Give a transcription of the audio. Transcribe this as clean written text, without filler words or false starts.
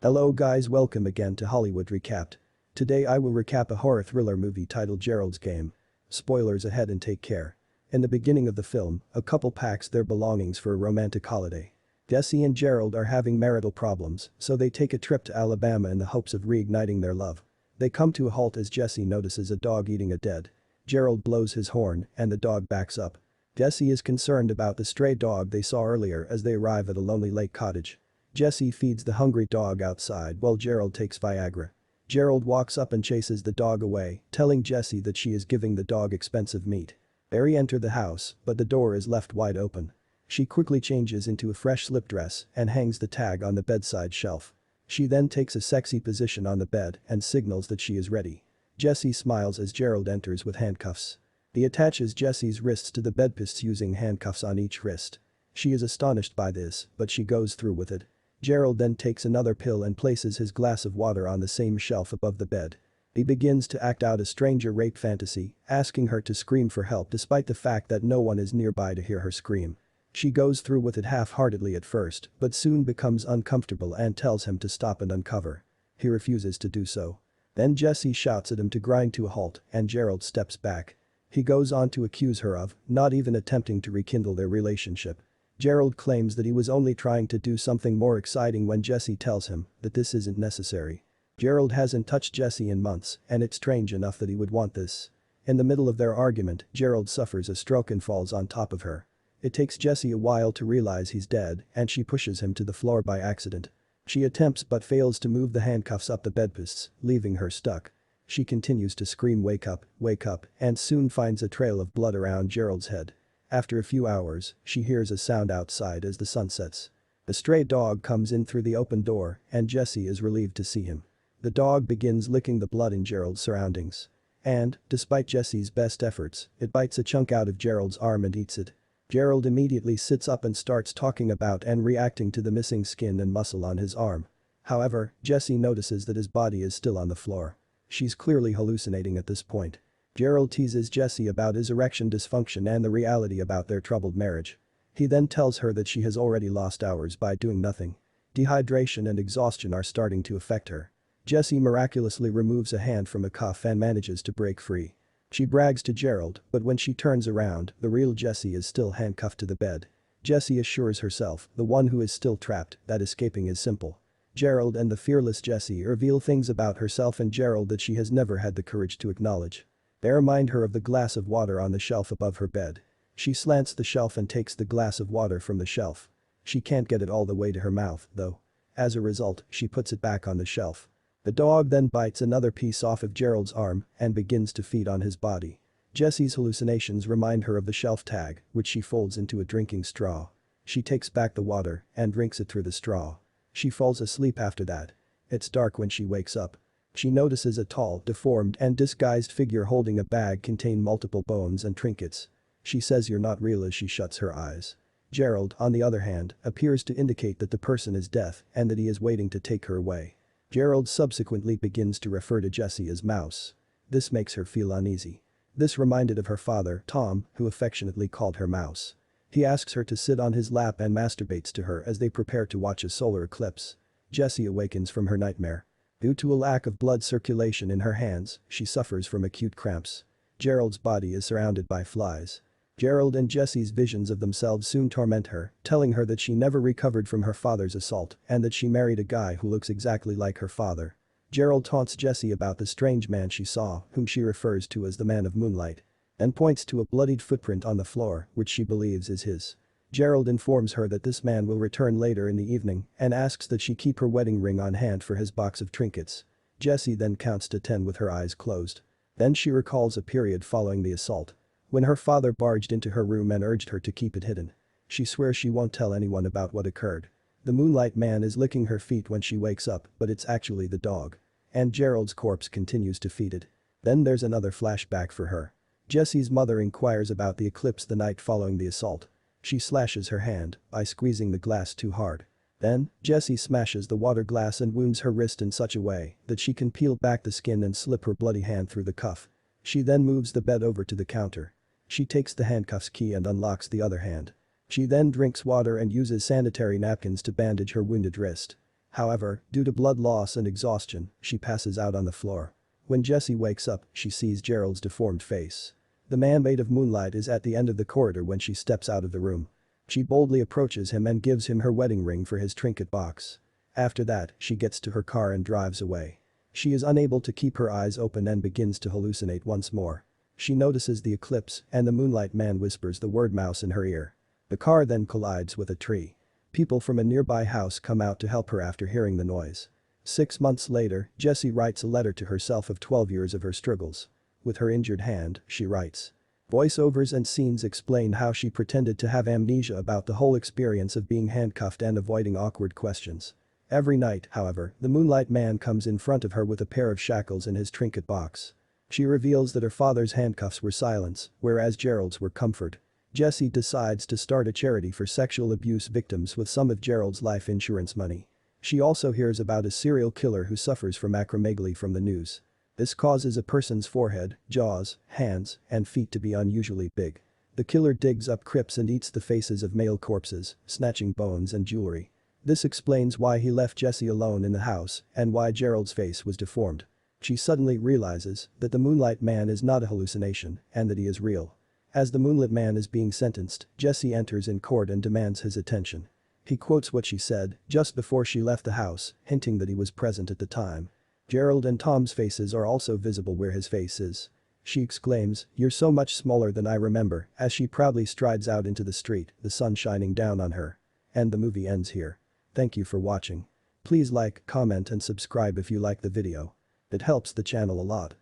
Hello guys, welcome again to Hollywood Recapped. Today I will recap a horror thriller movie titled Gerald's Game. Spoilers ahead and take care. In the beginning of the film, a couple packs their belongings for a romantic holiday. Jesse and Gerald are having marital problems, so they take a trip to Alabama in the hopes of reigniting their love. They come to a halt as Jesse notices a dog eating a dead. Gerald blows his horn and the dog backs up. Jesse is concerned about the stray dog they saw earlier as they arrive at a lonely lake cottage. Jesse feeds the hungry dog outside while Gerald takes Viagra. Gerald walks up and chases the dog away, telling Jesse that she is giving the dog expensive meat. Barry enters the house, but the door is left wide open. She quickly changes into a fresh slip dress and hangs the tag on the bedside shelf. She then takes a sexy position on the bed and signals that she is ready. Jesse smiles as Gerald enters with handcuffs. He attaches Jesse's wrists to the bedposts using handcuffs on each wrist. She is astonished by this, but she goes through with it. Gerald then takes another pill and places his glass of water on the same shelf above the bed. He begins to act out a stranger rape fantasy, asking her to scream for help despite the fact that no one is nearby to hear her scream. She goes through with it half-heartedly at first, but soon becomes uncomfortable and tells him to stop and uncover. He refuses to do so. Then Jesse shouts at him to grind to a halt and Gerald steps back. He goes on to accuse her of not even attempting to rekindle their relationship. Gerald claims that he was only trying to do something more exciting when Jesse tells him that this isn't necessary. Gerald hasn't touched Jesse in months and it's strange enough that he would want this. In the middle of their argument, Gerald suffers a stroke and falls on top of her. It takes Jesse a while to realize he's dead and she pushes him to the floor by accident. She attempts but fails to move the handcuffs up the bedposts, leaving her stuck. She continues to scream wake up, and soon finds a trail of blood around Gerald's head. After a few hours, she hears a sound outside as the sun sets. A stray dog comes in through the open door and Jesse is relieved to see him. The dog begins licking the blood in Gerald's surroundings. And, despite Jesse's best efforts, it bites a chunk out of Gerald's arm and eats it. Gerald immediately sits up and starts talking about and reacting to the missing skin and muscle on his arm. However, Jesse notices that his body is still on the floor. She's clearly hallucinating at this point. Gerald teases Jesse about his erection dysfunction and the reality about their troubled marriage. He then tells her that she has already lost hours by doing nothing. Dehydration and exhaustion are starting to affect her. Jesse miraculously removes a hand from a cuff and manages to break free. She brags to Gerald, but when she turns around, the real Jesse is still handcuffed to the bed. Jesse assures herself, the one who is still trapped, that escaping is simple. Gerald and the fearless Jesse reveal things about herself and Gerald that she has never had the courage to acknowledge. They remind her of the glass of water on the shelf above her bed. She slants the shelf and takes the glass of water from the shelf. She can't get it all the way to her mouth, though. As a result, she puts it back on the shelf. The dog then bites another piece off of Gerald's arm and begins to feed on his body. Jesse's hallucinations remind her of the shelf tag, which she folds into a drinking straw. She takes back the water and drinks it through the straw. She falls asleep after that. It's dark when she wakes up. She notices a tall, deformed and disguised figure holding a bag containing multiple bones and trinkets. She says you're not real as she shuts her eyes. Gerald, on the other hand, appears to indicate that the person is deaf and that he is waiting to take her away. Gerald subsequently begins to refer to Jesse as Mouse. This makes her feel uneasy. This reminded of her father, Tom, who affectionately called her Mouse. He asks her to sit on his lap and masturbates to her as they prepare to watch a solar eclipse. Jessie awakens from her nightmare. Due to a lack of blood circulation in her hands, she suffers from acute cramps. Gerald's body is surrounded by flies. Gerald and Jessie's visions of themselves soon torment her, telling her that she never recovered from her father's assault and that she married a guy who looks exactly like her father. Gerald taunts Jessie about the strange man she saw, whom she refers to as the Man of Moonlight, and points to a bloodied footprint on the floor, which she believes is his. Gerald informs her that this man will return later in the evening and asks that she keep her wedding ring on hand for his box of trinkets. Jessie then counts to 10 with her eyes closed. Then she recalls a period following the assault, when her father barged into her room and urged her to keep it hidden. She swears she won't tell anyone about what occurred. The Moonlight Man is licking her feet when she wakes up, but it's actually the dog. And Gerald's corpse continues to feed it. Then there's another flashback for her. Jessie's mother inquires about the eclipse the night following the assault. She slashes her hand by squeezing the glass too hard. Then, Jessie smashes the water glass and wounds her wrist in such a way that she can peel back the skin and slip her bloody hand through the cuff. She then moves the bed over to the counter. She takes the handcuffs key and unlocks the other hand. She then drinks water and uses sanitary napkins to bandage her wounded wrist. However, due to blood loss and exhaustion, she passes out on the floor. When Jessie wakes up, she sees Gerald's deformed face. The man made of moonlight is at the end of the corridor when she steps out of the room. She boldly approaches him and gives him her wedding ring for his trinket box. After that, she gets to her car and drives away. She is unable to keep her eyes open and begins to hallucinate once more. She notices the eclipse and the moonlight man whispers the word mouse in her ear. The car then collides with a tree. People from a nearby house come out to help her after hearing the noise. 6 months later, Jessie writes a letter to herself of 12 years of her struggles. With her injured hand, she writes. Voiceovers and scenes explain how she pretended to have amnesia about the whole experience of being handcuffed and avoiding awkward questions. Every night, however, the moonlight man comes in front of her with a pair of shackles in his trinket box. She reveals that her father's handcuffs were silence, whereas Gerald's were comfort. Jessie decides to start a charity for sexual abuse victims with some of Gerald's life insurance money. She also hears about a serial killer who suffers from acromegaly from the news. This causes a person's forehead, jaws, hands, and feet to be unusually big. The killer digs up crypts and eats the faces of male corpses, snatching bones and jewelry. This explains why he left Jessie alone in the house and why Gerald's face was deformed. She suddenly realizes that the moonlight man is not a hallucination and that he is real. As the moonlit man is being sentenced, Jessie enters in court and demands his attention. He quotes what she said just before she left the house, hinting that he was present at the time. Gerald and Tom's faces are also visible where his face is. She exclaims, "You're so much smaller than I remember," as she proudly strides out into the street, the sun shining down on her. And the movie ends here. Thank you for watching. Please like, comment and subscribe if you like the video. It helps the channel a lot.